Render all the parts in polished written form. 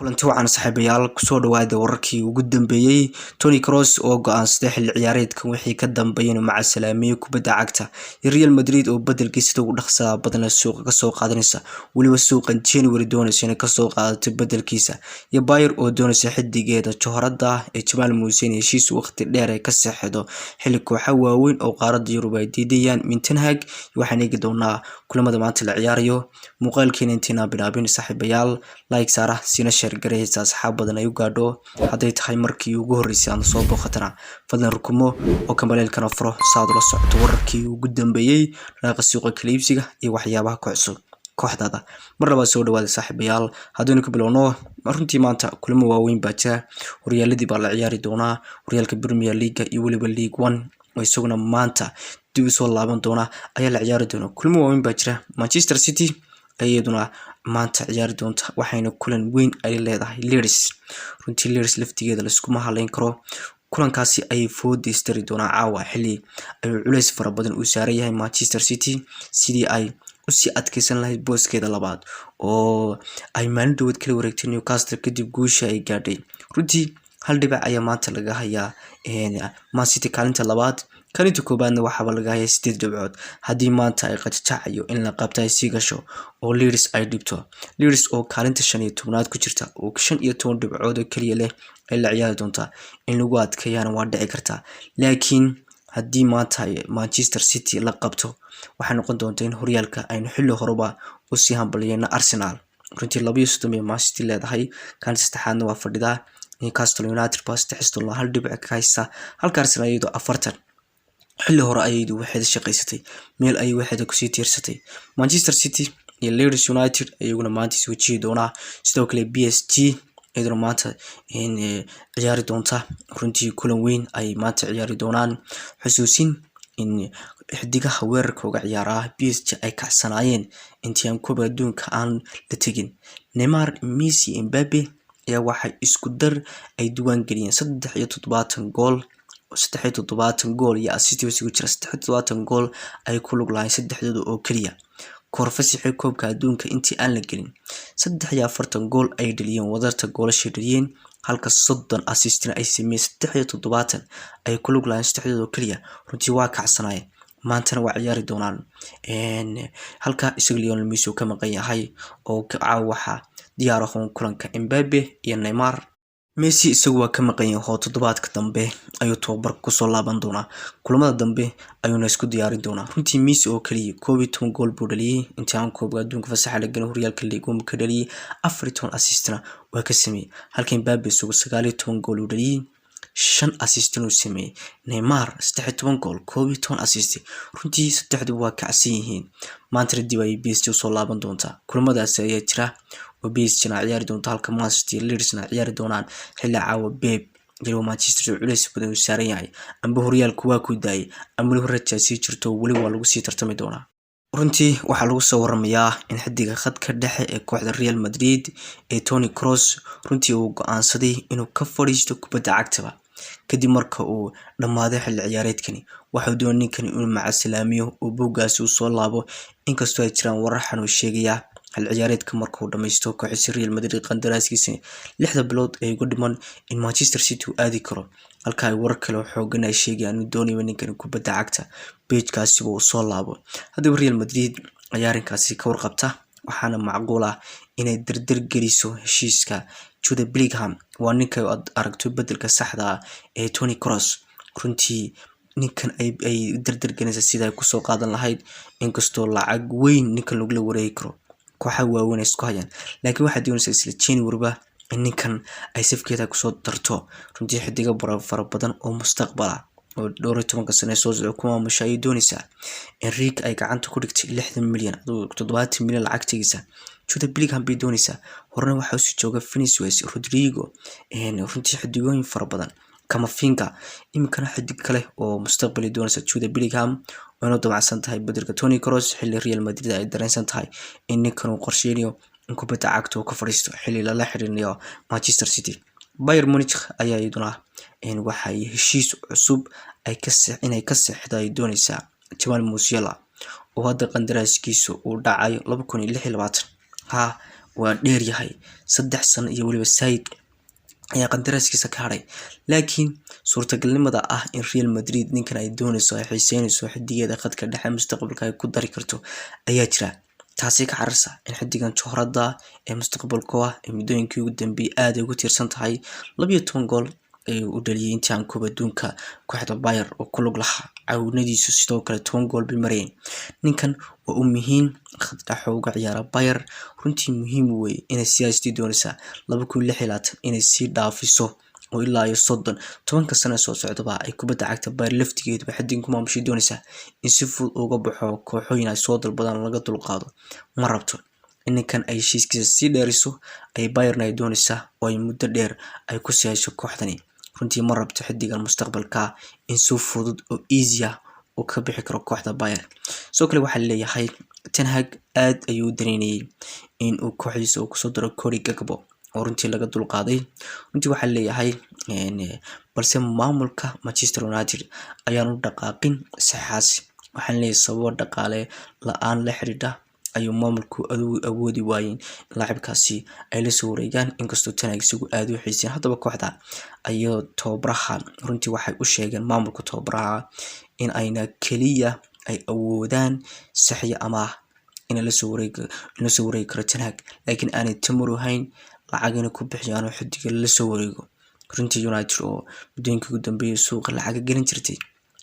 kulanti wacan saaxiibayaal kusoo dhawaada wararkii ugu dambeeyay Toni Kroos oo go'aansaday xilli ciyaareedkan wixii ka dambeeyay inuu maca salaamiyo kubadda cagta Real Madrid oo bedelkiisa ugu dhaqsaha badan suuqa ka soo qaadanaysa waliba suuqan January doonaysa inay ka soo qaadato bedelkiisa iyo Bayern oo doonaysa xidigeeda Johorada ee Jamal Musiala heshiis waqti dheer ay ka saxiixdo xilli kooxo waaweyn oo qaaradda Yurub ay diidayaan Ten Hag waxaan eegi doonaa kulamada maanta la ciyaarayo muuqaalkeena intiina bilaabin saaxiibayaal like saara sina share gareysa asxaab badan ay u gaadho haday tahay markii ugu horeysay aan soo booqatana fadlan rukumo oo kambaleelkana furo saad la socoto wararkii ugu dambeeyay raaqa suuqa kaliibsiga iyo waxyaabaha ku cusub kooxdada mar laba soo dhawaada saaxiibayaal haddii ku bilowno runtii maanta kulamo waaweyn baa jira horyaaladii baa la ciyaari doonaa horyaalka Premier League iyo waliba League 1 oo isaguna maanta dib u soo laaban doona ayaa la ciyaari doona kulamo waaweyn baa jira Manchester City ayaduna maanta ciyaari doonta waxayna kulan weyn ay leedahay Leeds runtii Leeds laftigeeda la isku mahaleyn karo kulankaasi ay foodistari doona caawa xilli ay culays fara badan u saaran yahay Manchester City sidii ay u sii adkeysan lahayd booskeeda labaad oo ay maalin dhawaad kala wareegtay Newcastle kadib guusha ay gaadhay runtii hal dhibac ayaa maanta laga hayaa Man City kaalinta labaad kalinta koobaadna waxaa laga hayaa 8 dhibcood hadii maanta ay qadjacayo in la qabtay si gasho oo Leeds ay dhibto Leeds oo kaalinta 15aad ku jirta oo 15 dhibcood oo kaliya leh ay la ciyaari doonta in lagu adkeeyana waa dhici kartaa laakiin hadii maanta Manchester City la qabto waxay noqon doontaa in horyaalka ay xilli horeba u sii hambalyeena Arsenal runtii 2 Man City leedahay kan saddexaadna waa fadhida Newcastle United hal dhibic ka haysa halka Arsenal iyadoo 40 xilli hore ayadu waxay shaqeysatay meel ay waxay ku sii tiirsatay Manchester City iyo Leeds United ayaguna maanta soo jiidi doona sidoo kale PSG iyadoo maanta in ciyaari doonta runtii kulan weyn ay maanta ciyaari doonaan xusuusin in xidigaha weerarka uga ciyaara PSG ay kacsanaayeen intii aan koob adduunka aan la tagin Neymar Messi Mbappe ayaa waxay isku dar ay duwan galiyeen 73 gool 73 gool iyo assist isugu jira 73 gool ay ku lug lahayn saddexdooda oo kaliya korfasixi koobka adduunka intii aan la gelin 43 gool ay dhaliyeen wadarta goolasha dhaliyeen halka 30 assistina ay sameeyeen 73 ay ku lug lahayn saddexdooda oo kaliya runtii waa kacsanaayeen maantana waa ciyaari doonaan halka isaga Lionel Messi ka maqan yahay oo caawaxa diyaar ah kulanka Mbappe iyo Neymar Messi isagu waa ka maqan yahay toddobaadka dambe ayuu tababar ku soo laaban doona kulamada dambe ayuuna isku diyaarin doona runtii Messi oo kaliya 12 gool buu dhaliyay intii aan koob adduunka fasaxa la galin horyaalka League 1 ka dhaliyay 14 assistna waa ka sameeyay halka Mbappe isagu 19 gool uu dhaliyay 5 assist uu sameeyay Neymar 13 gool 12 assist runtii saddexdu waa kacsan yihiin maanta dib ay PSG soo laaban doonta kulamadaas ayaa jira oo PSG ciyaari doonta halka Man City Leeds ciyaari doonaan xilli caawa Pep iyo Manchester culays badan u saaran yahay amba horyaalku waa ku daayay ama loo rajaysay jirto wali waa lagu sii tartami doonaa runtii waxaa lagu soo waramayaa in xidiga khadka dhexe ee kooxda Real Madrid ee Toni Kroos runtii uu go'aansaday inuu ka fadhiisto kubadda cagta kadib marka uu dhamaaday xilli ciyaareedkani waxa doonay ninkan inuu maca salaamiyo oo boogaas uu soo laabo inkastoo ay jiraan warar xanu sheegaya hal ciyaareedka markuu dhameysto kooxda Real Madrid qandaraaskiisa 6 bilood ay ugu dhiman in Manchester City uu aadi karo halka ay warar kale oo xoogan ay sheegayaan inuu doonayo ninkan kubadda cagta page-kaasi uu soo laabo hadaba Real Madrid ciyaarinkaasi ka warqabta waxaana macquul ah inay dardar geliso heshiiska Jude Bellingham waa ninka aragto bedelka saxda ah ee Toni Kroos runtii ninkan ay dardar gelinaysa sida ay ku soo qaadan lahayd inkastoo lacag weyn ninkan lagu la wareegi karo kooxaha waaweyn isku hayaan laakiin waxa doonaysa isla January ninkan ay safkeeda ku soo darto runtii xidiga fara badan oo mustaqbala oo 12 sano soo socdo kuma mushaay doonaysa Enrique ay gacanta ku dhigtay 60 milyan 70 milyan lacagtiisa Jude Bellingham bay doonaysa horna waxa uu jooga Vinicius Rodrigo runtii xidigooyin fara badan Camavinga imkana xidig kale oo mustaqbali doonaysa Jude Bellingham oo dabacsan tahay bedelka Toni Kroos xilli Real Madrid ay dareensan tahay in ninkan uu qorsheynayo in kubadda cagta uu ka fadhiisto xilli la xiriirinayo Manchester City Bayern Munich ayaa iyaduna waxay heshiis cusub ay ka saxiixday doonaysa Jamal Musiala oo hadda qandaraaskiisu uu dhacay 2026 waa dheer yahay 3 sano iyo waliba Said ayaa qandaraaskiisa ka haray laakiin suurtagalnimada ah in Real Madrid ninkan ay doonayso ay xiiseynayso xidigeeda khadka dhexe mustaqbalka ay ku dari karto ayaa jira taasi ka cararsa in xidigan shuhrada ee mustaqbalka ah ee midooyinkii ugu dambeeyay aad ugu tiirsan tahay 12 gool ay u dhaliyay intii aan Koob Adduunka kooxda Bayern oo ku lug lahaa caawinadiisu sidoo kale 10 gool bay mareen ninkan waa u muhiim khad dhexe uga ciyaara Bayern runtii muhiim weey inay siyaastii doonaysa 2026 inay sii dhaafiso oo ilaa iyo 10 sano soo socdaba ay kubadda cagta Bayern laftigeedu xadin kuma amshi doonaysa in si fudud uga baxo kooxooyin ay soo dalbadaan laga dulqaado ma rabto ninkan ay heshiiskiisa sii dheeriso ay Bayern ay doonaysa oo ay muddo dheer ay ku siyaasho kooxdani runtii ma rabto xidigan mustaqbalka in si fudud oo easy ah oo ka bixi karo kooxda Bayern soo kale waxa leeyahay Ten Hag aad ayuu dareynayay in uu kooxdiisa uu ku soo daro Cody Gakpo oo runtii laga dulqaaday runtii waxa leeyahay balse maamulka Manchester United ayaan u dhaqaaqin saxaas waxaan leeyahay sababo dhaqaale la'aan la xiriirta ayuu maamulku awoodi waayeen laacibkaasi ay la soo wareegaan inkastoo Ten Hag isagu aad u xiiseen hadaba kooxda ayuu tababaraha runtii waxay u sheegeen maamulka tababaraha in ayna kaliya ay awoodaan saxiix ama in la soo wareegi karo Ten Hag laakiin aanay tamaro hayn lacagina ku bixiyaan xidiga la soo wareego runtii United oo midooyinkii ugu dambeeyay suuqa lacag gelin jirtay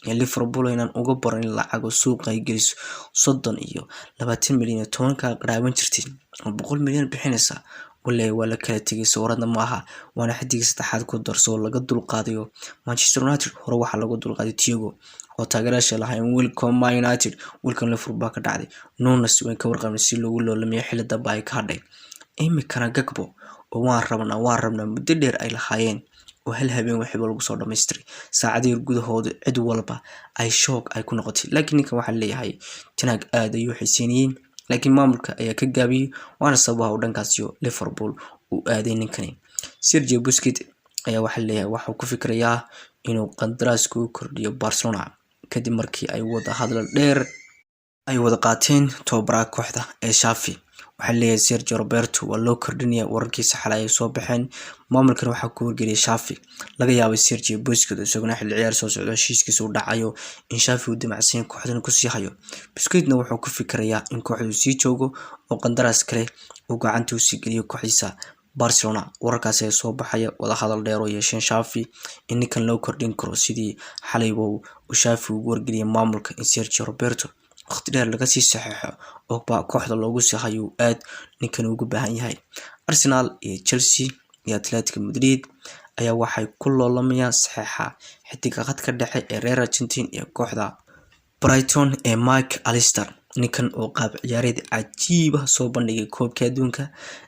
Liverpool inaan uga baran lacag suuqa ay geliso 30 iyo 20 milyan 10 ka qaraabin jirtay 100 milyan bixinaysa walaay wala kala tagay sawirada maaha waana xidiga saddexaad ku darso laga dulqaadayo Manchester United hore waxa lagu dulqaaday Thiago oo taageerayaasha lahayn welcome Man United welcome Liverpool ka dhacday Nunes way ka warqabnay si loogu loolamiyo xilada bay ka hadhay imikana Gakpo oo waan rabnaa muddo dheer ay lahaayeen oo hal habeen wixii lagu soo dhameystiray saacadii gudahooda cid walba ay shock ay ku noqotay laakiin ninka waxa leeyahay Ten Hag aad ayuu xiiseeyeen laakiin maamulka ayaa ka gaabiyay waana sababaha dhankaas iyo Liverpool uu aaday ninkani Sergio Busquets ayaa waxa leeyahay waxa ku fikrayaa inuu qandaraaska u kordhiyo Barcelona kadib markii ay wada hadal dheer ay wada qaateen tababaraha kooxda ee Xavi waxa leeyahay Sergio Roberto waa loo kordhinaya wararkiisa xalay ay soo baxeen maamulkan waxa ku wargeliyay Xavi laga yaabay Sergio Busquets isaguna xil ciyaar soo socdo heshiiskiisa u dhacayo in Xavi uu dimacsan kooxdan ku sii hayo Busquetsna wuxuu ku fikrayaa in kooxdu sii joogo oo qandaraas kale uu gacanta u sii geliyo kooxdiisa Barcelona wararkaas ay soo baxaya wada hadal dheer oo yeesheen Xavi in ninkan loo kordhin karo sidii xalay uu Xavi ugu wargeliyay maamulka in Sergio Roberto waqti dheer laga sii saxeexo oo kooxda loogu sii hayo aad ninkan ugu baahan yahay Arsenal iyo Chelsea iyo Atletico Madrid ayaa waxay ku loolamayaan saxeexa xidiga khadka dhexe ee reer Argentina iyo kooxda Brighton ee Mike Allister ninkan oo qaab ciyaareed cajiib ah soo bandhigay koobka adduunka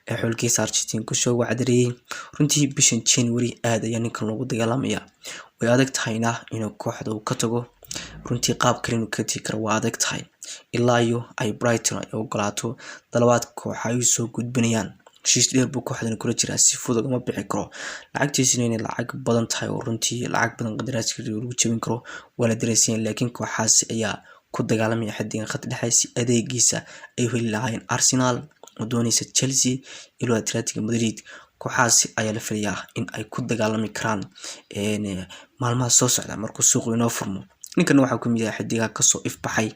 ee xulkiisa Argentina ku soo wacdariyay runtii bishan January aad ayaa ninkan loogu dagaalamaya way adag tahayna inuu kooxda uu ka tago runtii qaab kale inuu ka tagi karo waa adag tahay ilaa iyo ay Brighton ay ogolaato dalabaad koox ay soo gudbinayaan heshiis dheer buu kooxdan kula jiraa si fudud uma bixi karo lacagtiisina inay lacag badan tahay oo runtii lacag badan qadaraaska lagu jabin karo wala dareeseen laakiin kooxaas ayaa ku dagaalamaya xidigan khad dhexe si adeegiisa ay heli lahaayeen Arsenal oo doonaysa Chelsea iyo Atletico Madrid kooxaas ayaa la filayaa in ay ku dagaalami karaan maalmaha soo socda markuu suuqu inoo furmo ninkan waxa ku mid ah xidiga ka soo ifbaxay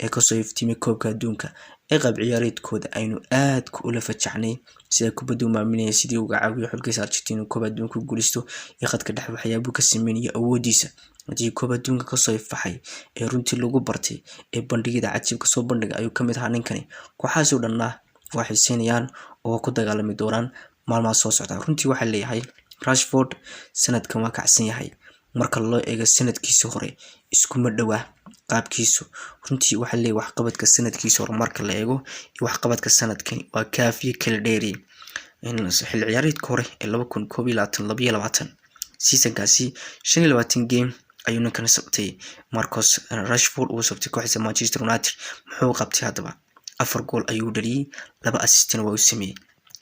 ee ka soo iftiimay koobka adduunka ee qaab ciyaareedkooda aynu aad ku ula fajacnay sida kubaddu maaminaya sidii uga caawiyo xulkiisa Argentina koob adduunka guulisto iyo khadka dhexe waxyaabo ka sameeyay awoodiisa hadii koob adduunka ka soo ifbaxay ee runtii lagu bartay ee bandhigida cajiibka soo bandhigay ayuu kamid ahaa ninkani kooxaas oo dhanna waxay siinayaan oo ku dagaalami doonaan maalmaha soo socda runtii waxa leeyahay Rashford sanadkan waa kacsan yahay marka loo eego sanadkiisa hore iskuma dhawa qaabkiisu runtii waxa leeyahay wax qabadka sanadkiisa hore marka la eego iyo wax qabadka sanadkan waa kaafiye kala dheeri in xil ciyaareedka hore ee 2022 seasonkaasi 25 game ayuu ninkan sabtay Marcus Rashford uu sabtay kooxda Manchester United muxuu qabtay hadaba 4 gool ayuu dhaliyay 2 assist waa uu sameeyay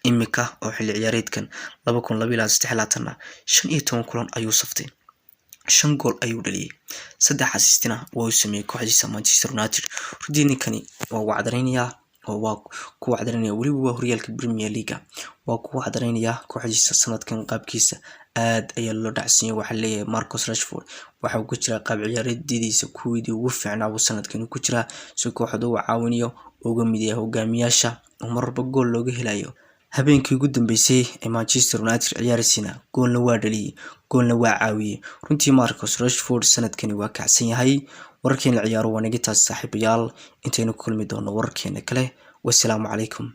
imika oo xil ciyaareedkan 2023 15 kulan ayuu saftay 5 gool ayuu dhaliyay 3 assistina waa uu sameeyay kooxdiisa Manchester United runtii ninkani waa wacdareynaya oo waa ku wacdaynaya waliba waa horyaalka Premier League waa ku wacdaynaya kooxdiisa sanadkan qaabkiisa aad ayaa loo dhacsan yahay waxa leeyahay Marcus Rashford waxa uu ku jira qaab ciyaareeddiisa kuwii ugu fiicnaa uu sanadkan ku jira si kooxdu uu caawinayo uga mid yahay hogaamiyaasha marba gool looga helayo habeenkii ugu dambeysay ee Manchester United ciyaarsiina goolna waa dhaliyay goolna waa caawiyay runtii Marcus Rashford sanadkan waa kacsan yahay wararkeena ciyaaro wanaagitaas saaxiibayaal intaynu kulmi doono wararkeena kale wassalaamu calaykum